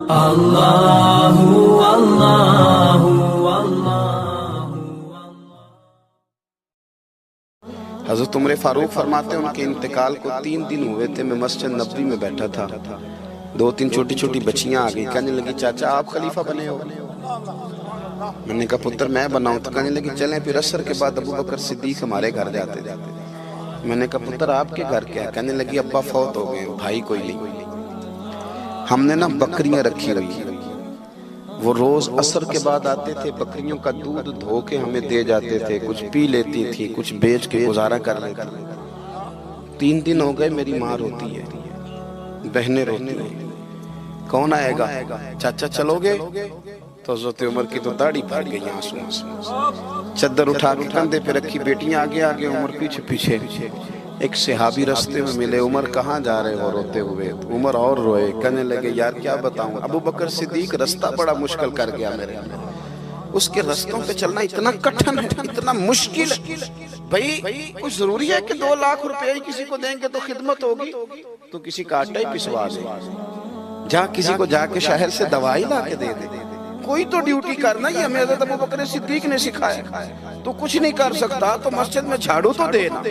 اللہ اللہ اللہ۔ حضرت عمر فاروق فرماتے ہیں ان کے انتقال کو 3 دن ہوئے تھے، میں مسجد نبوی میں بیٹھا تھا، 2-3 چھوٹی چھوٹی بچیاں آ گئی، کہنے لگی چاچا آپ خلیفہ بنے ہو؟ میں نے کہا پتر میں بناؤں؟ تو کہنے لگی چلیں پھر عصر کے بعد ابو بکر صدیق ہمارے گھر جاتے تھے۔ میں نے کہا پتر آپ کے گھر کیا ہے؟ کہنے لگی ابا فوت ہو گئے، بھائی کوئی نہیں، ہم نے نا بکریاں رکھی ہوئی، وہ روز عصر کے بعد آتے تھے، بکریوں کا دودھ دھو کے ہمیں دے جاتے تھے، کچھ پی لیتی تھی، کچھ بیچ کے گزارا کر لیتی۔ 3 دن ہو گئے، میری ماں روتی ہے، بہنیں روتی ہیں، کون آئے گا؟ چاچا چلو گے؟ تو حضرت عمر کی تو داڑھی پھٹ گئی آنسوں سے، چادر اٹھا کے کندھے پہ رکھی، بیٹیاں آگے آگے، عمر پیچھے پیچھے۔ ایک صحابی رستے میں ملے، عمر کہاں جا رہے ہو روتے ہوئے؟ عمر اور روئے، کہنے لگے یار کیا بتاؤں، ابو بکر صدیق رستہ بڑا مشکل کر گیا میرے، اس کے رستوں پہ چلنا اتنا کٹھن ہے، اتنا مشکل ہے۔ بھئی کچھ ضروری ہے کہ 2 لاکھ روپے ہی کسی کو دیں گے تو خدمت ہوگی؟ تو کسی کا آٹا ہی پسوا دے، جا کسی کو جا کے شہر سے دوائی لا کے دے دے، کوئی تو ڈیوٹی کرنا، یہ ہمیں حضرت ابو بکر صدیق نے سکھایا۔ تو کچھ نہیں کر سکتا تو مسجد میں جھاڑو تو دینا،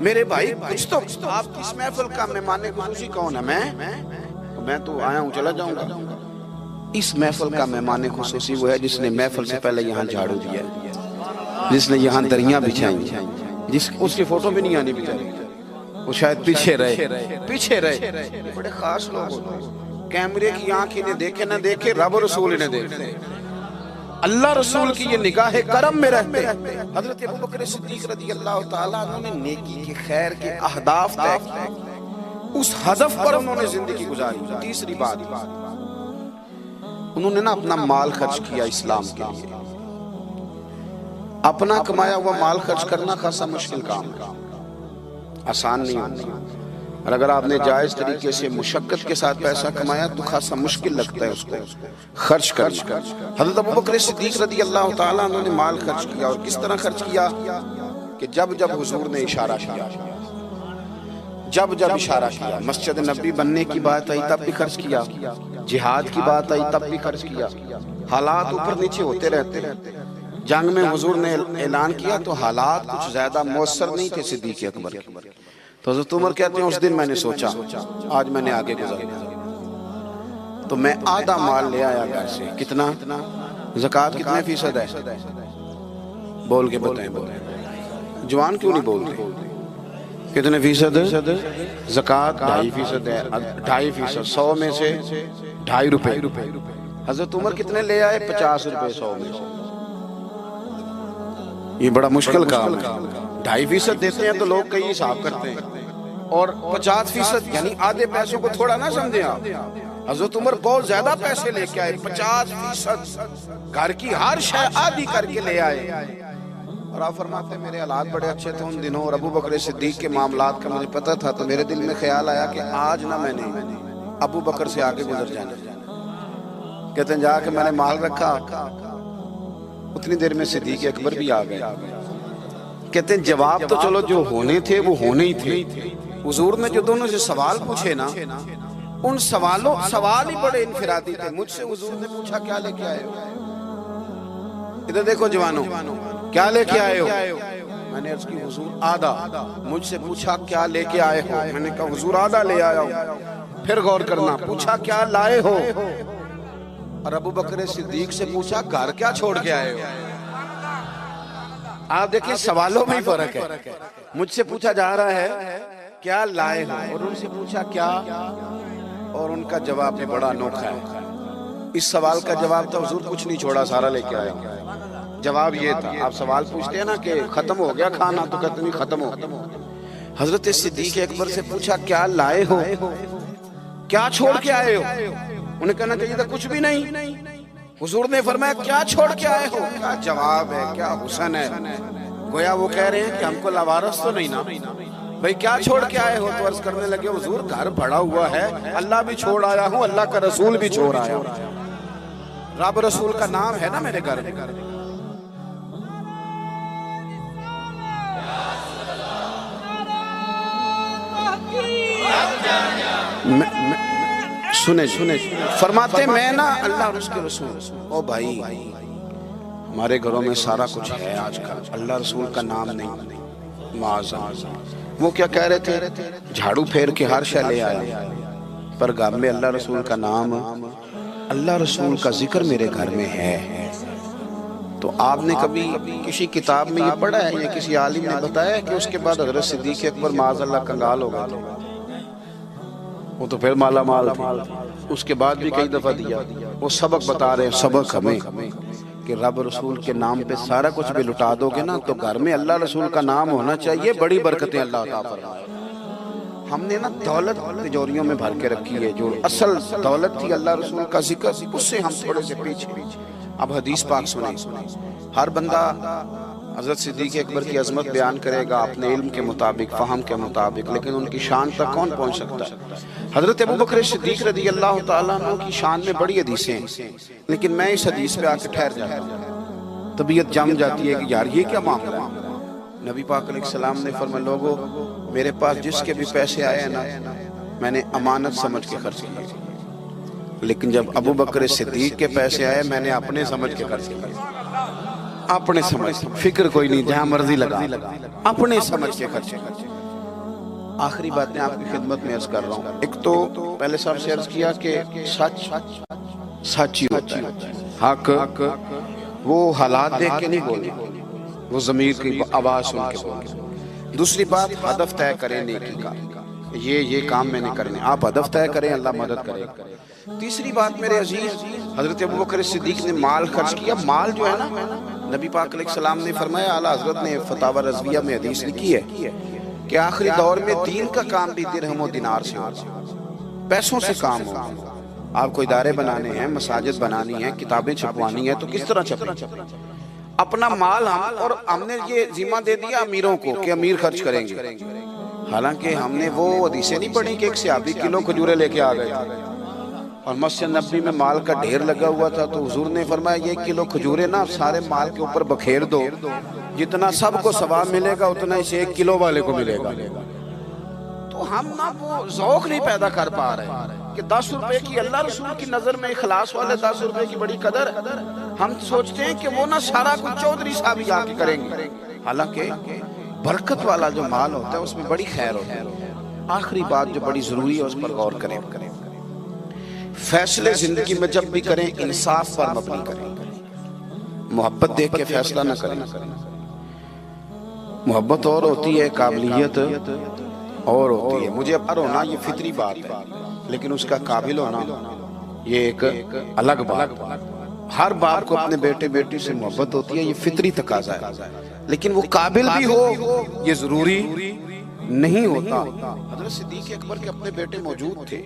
میرے بھائی کچھ تو۔ آپ اس محفل کا مہمان خصوصی کون ہے؟ میں تو آیا ہوں چلا جاؤں گا۔ اس محفل کا مہمان خصوصی وہ ہے جس نے محفل سے پہلے یہاں جھاڑو دیا، جس نے یہاں دریاں بچھائیں، اس کی فوٹو بھی نہیں آنی بچاری، وہ شاید پیچھے رہے۔ بڑے خاص لوگ ہوتے ہیں، کیمرے کی آنکھ انہیں دیکھے نہ دیکھے، رب رسول انہیں دیکھتے، اللہ رسول کی یہ نگاہ کرم میں رہتے۔ حضرت ابو بکر صدیق رضی اللہ تعالیٰ عنہ نے نیکی کے، خیر کے اہداف طے کیے، اس ہدف پر انہوں نے زندگی گزاری۔ تیسری بات، انہوں نے نا اپنا مال خرچ کیا اسلام کے لیے۔ اپنا کمایا ہوا مال خرچ کرنا خاصا مشکل کام ہے، آسان نہیں ہوتا، اور اگر آپ نے جائز طریقے سے مشقت کے ساتھ پیسہ کمایا تو خاصا مشکل لگتا ہے اس کو خرچ کرنا۔ حضرت ابو بکر صدیق رضی اللہ تعالیٰ عنہ نے مال خرچ کیا، اور کس طرح خرچ کیا کہ جب حضور نے اشارہ کیا، جب اشارہ کیا، مسجد نبی بننے کی بات آئی تب بھی خرچ کیا، جہاد کی بات آئی تب بھی خرچ کیا۔ حالات اوپر نیچے ہوتے رہتے ہیں، جنگ میں حضور نے اعلان کیا تو حالات کچھ زیادہ مؤثر نہیں تھے صدیق اکبر کے، تو حضرت عمر کہتے ہیں اس دن میں نے سوچا آج میں نے آگے گزارنا، تو میں آدھا مال لے آیا گھر سے۔ کتنا؟ زکوٰۃ کتنے فیصد ہے؟ بول کے بتائیں، جوان کیوں نہیں بولتے؟ کتنے فیصد؟ زکوٰۃ 2.5% ہے، 2.5%، 100 میں سے 2.5 روپے۔ حضرت عمر کتنے لے آئے؟ 50 روپے 100 میں سے۔ یہ بڑا مشکل کام ہے، 2.5% دیتے ہیں تو لوگ کئی حساب کرتے ہیں، اور 50% یعنی آدھے پیسوں کو تھوڑا نہ سمجھیں آپ۔ حضرت عمر بہت زیادہ پیسے لے کے آئے، 50%، گھر کی ہر شے آدھی کر کے لے آئے۔ اور آپ فرماتے ہیں میرے حالات بڑے اچھے تھے ان دنوں، اور ابو بکر صدیق کے معاملات کا مجھے پتہ تھا، تو میرے دل میں خیال آیا کہ آج نہ میں نے ابو بکر سے آگے گزر جانا۔ کہتے ہیں جا کے میں نے مال رکھا، اتنی دیر میں صدیق اکبر بھی آ گئے۔ کہتے ہیں جواب تو چلو جو ہونے تھے وہ ہونے ہی تھے، حضور نے جو دونوں سے سوال پوچھے نا، ان سوال ہی بڑے انفرادی تھے۔ مجھ سے حضور نے پوچھا کیا لے کے آئے ہو؟ ادھر دیکھو جوانوں، کیا لے کے آئے ہو؟ میں نے عرض کی حضور آدھا۔ مجھ سے پوچھا کیا لے کے آئے ہو؟ میں نے کہا حضور آدھا لے آیا ہوں۔ پھر غور کرنا، پوچھا کیا لائے ہو؟ اور ابو بکر صدیق سے پوچھا گھر کیا چھوڑ کے آئے ہو؟ آپ دیکھیں سوالوں میں ہی فرق ہے، مجھ سے پوچھا جا رہا ہے کیا لائے ہو، اور ان سے پوچھا کیا، اور ان کا جواب بھی بڑا انوکھا ہے۔ اس سوال کا جواب تھا حضور کچھ نہیں چھوڑا، سارا لے کے آیا ہوں۔ جواب یہ تھا، آپ سوال پوچھتے ہیں نا کہ ختم ہو گیا کھانا، تو کہتے نہیں ختم ہو گیا۔ حضرت صدیق اکبر سے پوچھا کیا لائے ہو، کیا چھوڑ کے آئے ہو؟ انہیں کہنا چاہیے تھا کچھ بھی نہیں۔ حضور نے فرمایا کیا چھوڑ کے آئے ہو؟ کیا جواب ہے، کیا حسن ہے، گویا وہ کہہ رہے ہیں کہ ہم کو لاوارث تو نہیں نا بھئی، کیا چھوڑ کے آئے ہو؟ تو عرض کرنے لگے حضور گھر بھرا ہوا ہے، اللہ بھی چھوڑ آیا ہوں، اللہ کا رسول بھی چھوڑ آیا ہوں، رب رسول کا نام ہے نا میرے گھر میں۔ سنے فرماتے میں نا اللہ اور اس کے رسول، او بھائی ہمارے گھروں میں سارا کچھ ہے آج کل، اللہ رسول کا نام نہیں، معاذ اللہ۔ وہ کیا کہہ رہے تھے؟ جھاڑو پھیر کے ہر شے لے آئے، پر گھر میں اللہ رسول کا نام، اللہ رسول کا ذکر میرے گھر میں ہے۔ تو آپ نے کبھی کسی کتاب میں یہ پڑھا ہے یا کسی عالم نے بتایا ہے کہ اس کے بعد حضرت صدیق اکبر معاذ اللہ کنگال ہو گئے تھے؟ وہ تو پھر مالا مال تھے، اس کے بعد بھی کئی دفعہ دیا۔ وہ سبق بتا رہے ہیں، سبق ہمیں کہ رب رسول کے نام پہ سارا کچھ بھی لٹا دو گے نا تو گھر میں اللہ رسول کا نام ہونا چاہیے، بڑی برکتیں اللہ عطا فرمائے۔ ہم نے نا دولت تجوریوں میں بھر کے رکھی ہے، جو اصل دولت تھی اللہ رسول کا ذکر، اس سے ہم تھوڑے سے پیچھے۔ اب حدیث پاک سنیں، ہر بندہ حضرت صدیق اکبر کی عظمت بیان کرے گا اپنے علم کے مطابق، فہم کے مطابق، لیکن ان کی شان تک کون پہنچ سکتا ہے؟ حضرت ابوبکر صدیق رضی اللہ تعالیٰ عنہ کی شان میں بڑی حدیثیں ہیں، لیکن میں اس حدیث پہ آ کے ٹھہر جاتا ہوں، طبیعت جم جاتی ہے کہ یار یہ کیا معاملہ ہے۔ نبی پاک علیہ السلام نے فرمایا لوگو میرے پاس جس کے بھی پیسے آئے ہیں نا میں نے امانت سمجھ کے خرچ کیے، لیکن جب ابوبکر صدیق کے پیسے آئے میں نے اپنے سمجھ کے خرچ کیے، اپنے سمجھ، فکر کوئی نہیں، جہاں مرضی لگا، اپنے سمجھ کے خرچے۔ آخری باتیں آپ کی خدمت میں عرض کر رہا ہوں۔ ایک تو پہلے صاحب سے عرض کیا کہ سچ ہی ہوتا ہے، حق وہ حالات دیکھ کے نہیں بولے، وہ ضمیر کی آواز سن کے بولے۔ دوسری بات ہدف طے کریں نیکی کا، یہ کام میں نے کرنے، آپ ہدف طے کریں، اللہ مدد کرے۔ تیسری بات میرے عزیز، حضرت ابوبکر صدیق نے مال خرچ کیا۔ مال جو ہے نا، نبی پاک علیہ السلام نے فرمایا، اعلیٰ حضرت نے فتاوی رضویہ میں حدیث لکھی ہے کہ آخری دور میں دین کا کام بھی درہم و دینار سے ہوگا، پیسوں سے کام ہوگا۔ آپ کو ادارے بنانے ہیں، مساجد بنانی ہیں، کتابیں چھپوانی ہیں، تو کس طرح چھپیں؟ اپنا مال اور ہم نے یہ ذمہ دے دیا امیروں کو کہ امیر خرچ کریں گے، حالانکہ ہم نے وہ حدیثیں نہیں پڑھی کہ ایک صحابی کلو کھجورے لے کے آ گئے اور مسجد نبوی میں مال کا ڈھیر لگا ہوا تھا، تو حضور نے فرمایا یہ کلو کھجورے نا سارے مال کے اوپر بکھیر دو، جتنا سب کو ثواب ملے گا اتنا اسے 1 کلو والے کو ملے گا۔ تو ہم نا وہ ذوق نہیں پیدا کر پا رہے کہ 10 روپے کی اللہ رسول کی نظر میں اخلاص والے 10 روپے کی بڑی قدر، ہم سوچتے ہیں کہ وہ نا سارا کچھ چودھری صاحب ہی آ کے کریں گے، حالانکہ برکت والا جو مال ہوتا ہے اس میں بڑی خیر ہوتی ہے۔ آخری بات جو بڑی ضروری ہے اس پر غور کریں، فیصلے زندگی میں جب بھی کریں انصاف پر مبنی کریں، محبت دیکھ کے فیصلہ نہ کریں۔ محبت اور ہوتی ہے، قابلیت اور ہوتی ہے، مجھے پر ہونا یہ فطری بات ہے، لیکن اس کا قابل ہونا یہ ایک الگ بات۔ ہر باپ کو اپنے بیٹے بیٹی سے محبت ہوتی ہے، یہ فطری تقاضا ہے، لیکن وہ قابل بھی ہو یہ ضروری نہیں ہوتا۔ حضرت صدیق اکبر کے اپنے بیٹے موجود تھے،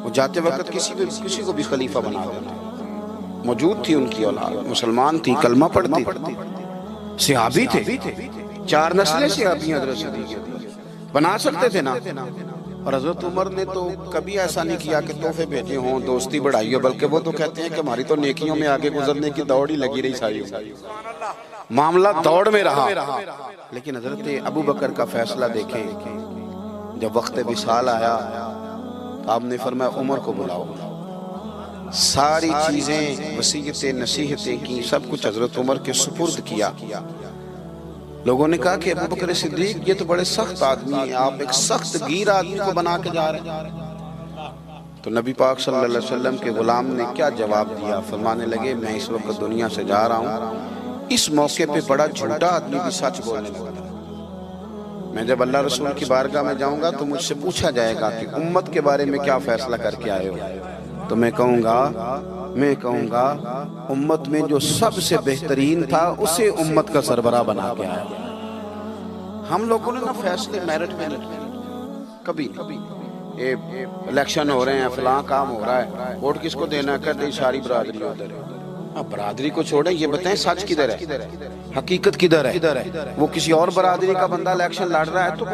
وہ جاتے وقت کسی کو بھی خلیفہ بنا دیتے، موجود تھی ان کی اولاد، مسلمان تھی، کلمہ پڑھتی، صحابی تھے، 4 نسلیں صحابی حضرت صدیق بنا سکتے تھے نا۔ اور حضرت عمر نے تو کبھی ایسا نہیں کیا کہ تحفے بھیجے ہوں، دوستی بڑھائی ہو، بلکہ وہ تو کہتے ہیں کہ ہماری تو نیکیوں میں آگے گزرنے کی دوڑ ہی لگی رہی ساری، معاملہ دوڑ میں رہا۔ لیکن حضرت ابوبکر کا فیصلہ دیکھیں، جب وقت وصال آیا آپ نے فرمایا عمر کو بلاؤ، ساری چیزیں وصیتیں نصیحتیں کی، سب کچھ حضرت عمر کے سپرد کیا۔ لوگوں نے کہا کہ ابوبکر صدیق یہ تو بڑے سخت آدمی ہیں، آپ ایک سخت گیر آدمی کو بنا کے جا رہے ہیں۔ تو نبی پاک صلی اللہ علیہ وسلم کے غلام نے کیا جواب دیا؟ فرمانے لگے میں اس وقت دنیا سے جا رہا ہوں، اس موقع پہ بڑا جھوٹا آدمی بھی سچ بولنے لگا، میں جب اللہ رسول کی بارگاہ میں جاؤں گا تو مجھ سے پوچھا جائے گا کہ امت کے بارے میں کیا فیصلہ کر کے آئے ہو، تو میں کہوں گا امت میں جو سب سے بہترین تھا اسے امت کا سربراہ بنا کے آیا۔ ہم لوگوں نے نا فیصلے میرٹ میں نہیں، کبھی الیکشن ہو رہے ہیں، فلاں کام ہو رہا ہے، ووٹ کس کو دینا ہے، کہتے ساری برادری ادھر ہے۔ اب برادری کو چھوڑیں، یہ بتائیں سچ کدھر ہے، حقیقت کدھر ہے؟ وہ کسی اور برادری کا بندہ الیکشن لڑ رہا ہے تو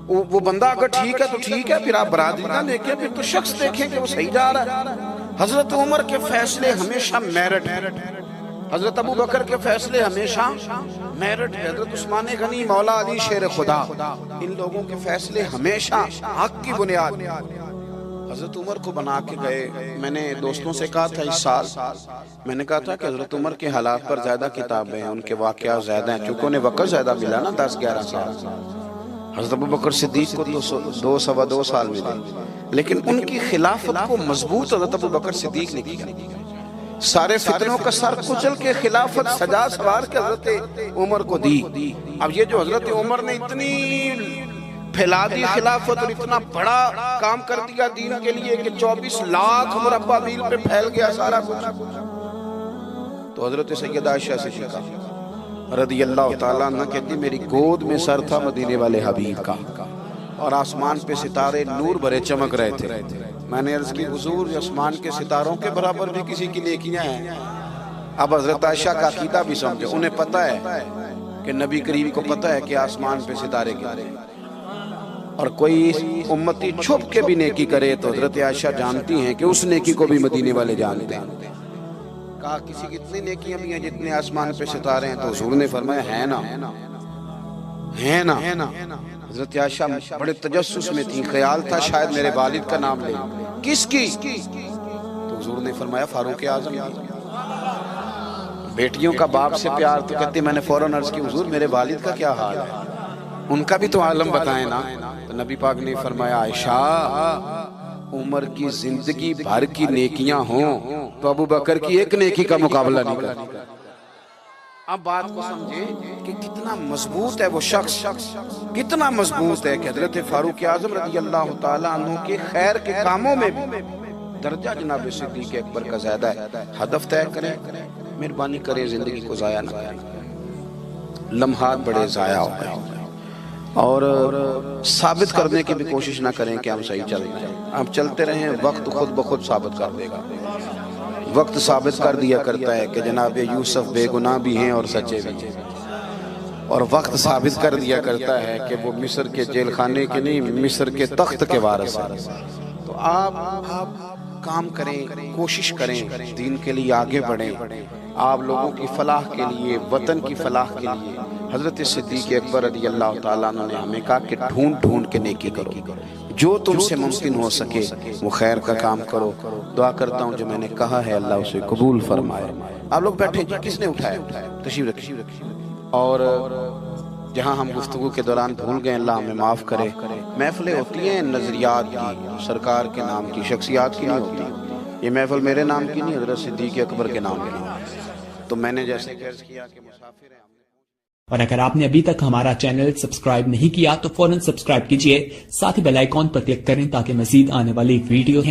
وہ بندہ اگر ٹھیک ہے تو ٹھیک ہے، پھر آپ برادری نہ دیکھیں، پھر تو شخص دیکھیں کہ وہ صحیح جا رہا ہے۔ حضرت عمر کے فیصلے ہمیشہ میرٹ ہے، حضرت ابوبکر کے فیصلے ہمیشہ میرٹ ہے، حضرت عثمان غنی، مولا علی شیر خدا، ان لوگوں کے فیصلے ہمیشہ حق کی بنیاد حضرت عمر کو بنا کے گئے. میں نے دوستوں سے کہا تھا اس سال, میں نے کہا تھا کہ حضرت عمر کے حالات پر زیادہ کتابیں ہیں, ان کے واقعات زیادہ ہیں, چونکہ انہیں وقت زیادہ ملا نا 10-11 سال. حضرت ابوبکر صدیق کو تو 2 سال ملے, لیکن ان کی خلافت کو مضبوط حضرت ابوبکر صدیق نے کیا. سارے فتنوں کا سر کچل کے خلافت سجا سوار کے حضرت عمر کو دی. اب یہ جو حضرت عمر نے اتنی پھیلا دی خلافت اور اتنا بڑا کام کر دیا دین کے لیے کہ 24 لاکھ مربع میل پہ پھیل گیا سارا کچھ, تو حضرت سیدہ عائشہ صدیقہ رضی اللہ تعالیٰ عنہ کہتی میری گود میں سر تھا مدینے والے حبیب کا, اور آسمان پہ ستارے نور بھرے چمک رہے تھے. میں نے عرض کی حضور آسمان کے ستاروں کے برابر بھی کسی کی نیکیاں ہیں. اب حضرت عائشہ کا عقیدہ بھی سمجھے, انہیں پتہ ہے کہ نبی کریم کو پتہ ہے کہ آسمان پہ ستارے گرے, اور کوئی امتی چھپ کے بھی نیکی کرے تو حضرت عائشہ جانتی ہیں کہ اس نیکی کو بھی مدینے والے جانتے ہیں. کہا کسی کی اتنی نیکیاں بھی ہیں جتنے آسمان پہ ستارے ہیں, تو حضور نے فرمایا ہے نا. حضرت عائشہ بڑے تجسس میں تھی, خیال تھا شاید میرے والد کا نام لے. کس کی؟ تو حضور نے فرمایا فاروق اعظم. بیٹیوں کا باپ سے پیار, تو کہتے میں نے فوراً عرض کی حضور میرے والد کا کیا حال ہے, ان کا بھی تو عالم بتائیں نا. تو نبی پاک نے فرمایا عائشہ عمر کی زندگی بھر کی نیکیاں ہوں تو ابو بکر کی ایک نیکی کا مقابلہ نہیں کرتی. اب بات کو سمجھے کہ کتنا مضبوط ہے وہ شخص, کتنا مضبوط ہے کہ حضرت فاروق اعظم رضی اللہ تعالیٰ عنہ کے خیر کے کاموں میں بھی درجہ جناب صدیق اکبر کا زیادہ ہے. ہدف طے کریں, مہربانی کریں زندگی کو ضائع نہ کریں. لمحات بڑے ضائع ہو گئے, اور ثابت کرنے کی بھی کوشش نہ کریں کہ ہم صحیح چل رہے ہیں. ہم چلتے رہیں, وقت خود بخود ثابت کر دے گا. وقت ثابت کر دیا کرتا ہے کہ جناب یوسف بے گناہ بھی ہیں اور سچے بھی ہیں, اور وقت ثابت کر دیا کرتا ہے کہ وہ مصر کے جیل خانے کے نہیں, مصر کے تخت کے وارث ہیں. تو آپ کام کریں, کوشش کریں, دین کے لیے آگے بڑھیں. آپ لوگوں کی فلاح کے لیے, وطن کی فلاح کے لیے حضرت صدیق اکبر رضی اللہ تعالیٰ عنہ نے ہمیں کہا کہ ڈھونڈ کے نیکی کرو, جو تم سے ممکن ہو سکے وہ خیر کا کام کرو. دعا کرتا ہوں جو میں نے کہا ہے اللہ اسے قبول فرمائے. آپ لوگ بیٹھے جی, کس نے اٹھایا؟ تشریف رکھیے. اور جہاں ہم گفتگو کے دوران بھول گئے اللہ ہمیں معاف کرے. محفلیں ہوتی ہیں نظریات کی, سرکار کے نام کی, شخصیات کی نہیں ہوتی. یہ محفل میرے نام کی نہیں, حضرت صدیق اکبر کے نام کی. تو میں نے جیسے عرض کیا کہ مسافر ہیں. اور اگر آپ نے ابھی تک ہمارا چینل سبسکرائب نہیں کیا تو فوراً سبسکرائب کیجئے, ساتھ ہی بیل آئیکن پر کلک کریں تاکہ مزید آنے والی ویڈیو